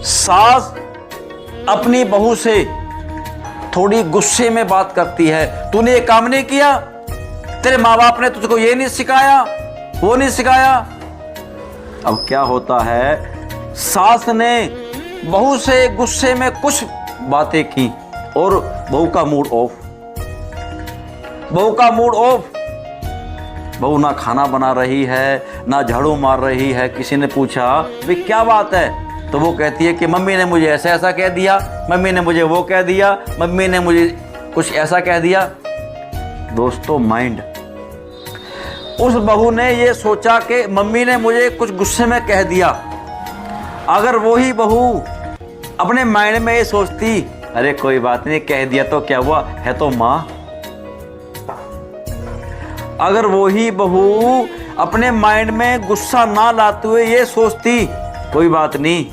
सास अपनी बहू से थोड़ी गुस्से में बात करती है, तूने ये काम नहीं किया, तेरे माँ बाप ने तुझको ये नहीं सिखाया, वो नहीं सिखाया। अब क्या होता है, सास ने बहू से गुस्से में कुछ बातें की और बहू का मूड ऑफ, बहू का मूड ऑफ। बहू ना खाना बना रही है, ना झाड़ू मार रही है। किसी ने पूछा भाई क्या बात है, तो वो कहती है कि मम्मी ने मुझे ऐसा ऐसा कह दिया, मम्मी ने मुझे वो कह दिया, मम्मी ने मुझे कुछ ऐसा कह दिया। दोस्तों, माइंड, उस बहू ने ये सोचा कि मम्मी ने मुझे कुछ गुस्से में कह दिया। अगर वही बहू अपने माइंड में ये सोचती, अरे कोई बात नहीं, कह दिया तो क्या हुआ, है तो माँ। अगर वही बहू अपने माइंड में गुस्सा ना लाते हुए ये सोचती, कोई बात नहीं,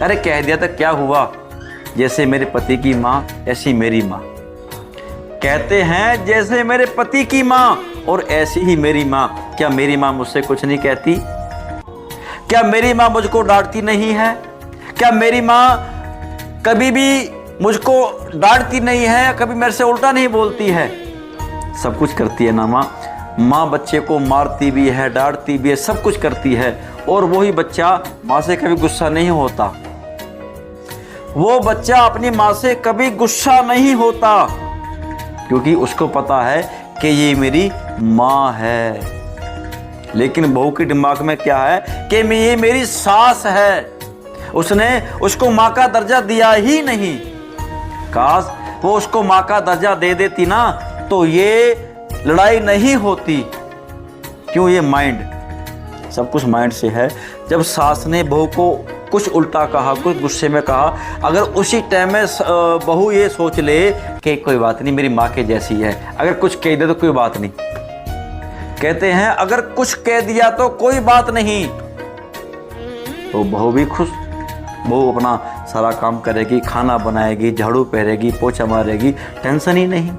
अरे कह दिया तो क्या हुआ, जैसे मेरे पति की माँ ऐसी मेरी माँ। कहते हैं जैसे मेरे पति की माँ और ऐसी ही मेरी माँ। क्या मेरी माँ मुझसे कुछ नहीं कहती? क्या मेरी माँ मुझको डांटती नहीं है? क्या मेरी माँ कभी भी मुझको डांटती नहीं है, कभी मेरे से उल्टा नहीं बोलती है? सब कुछ करती है ना माँ। माँ बच्चे को मारती भी है, डांटती भी है, सब कुछ करती है, और वही बच्चा माँ से कभी गुस्सा नहीं होता। वो बच्चा अपनी माँ से कभी गुस्सा नहीं होता, क्योंकि उसको पता है कि ये मेरी माँ है। लेकिन बहू के दिमाग में क्या है कि ये मेरी सास है, उसने उसको माँ का दर्जा दिया ही नहीं। काश वो उसको माँ का दर्जा दे देती ना, तो ये लड़ाई नहीं होती। क्यों? ये माइंड, सब कुछ माइंड से है। जब सास ने बहू को कुछ उल्टा कहा, कुछ गुस्से में कहा, अगर उसी टाइम में बहू ये सोच ले कि कोई बात नहीं, मेरी माँ के जैसी है, अगर कुछ कह दे तो कोई बात नहीं। कहते हैं अगर कुछ कह दिया तो कोई बात नहीं, तो बहू भी खुश। बहू अपना सारा काम करेगी, खाना बनाएगी, झाड़ू पहनेगी, पोछा मारेगी, टेंशन ही नहीं।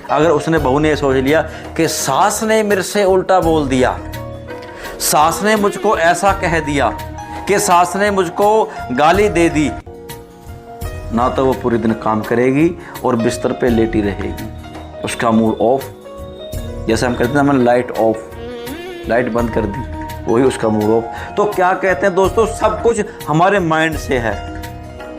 अगर उसने बहू ने सोच लिया कि सास ने मेरे से उल्टा बोल दिया, सास ने मुझको ऐसा कह दिया, कि सास ने मुझको गाली दे दी, ना तो वो पूरे दिन काम करेगी और बिस्तर पे लेटी रहेगी, उसका मूड ऑफ। जैसे हम कहते हैं मैंने लाइट ऑफ, लाइट बंद कर दी, वही उसका मूड ऑफ। तो क्या कहते हैं दोस्तों, सब कुछ हमारे माइंड से है।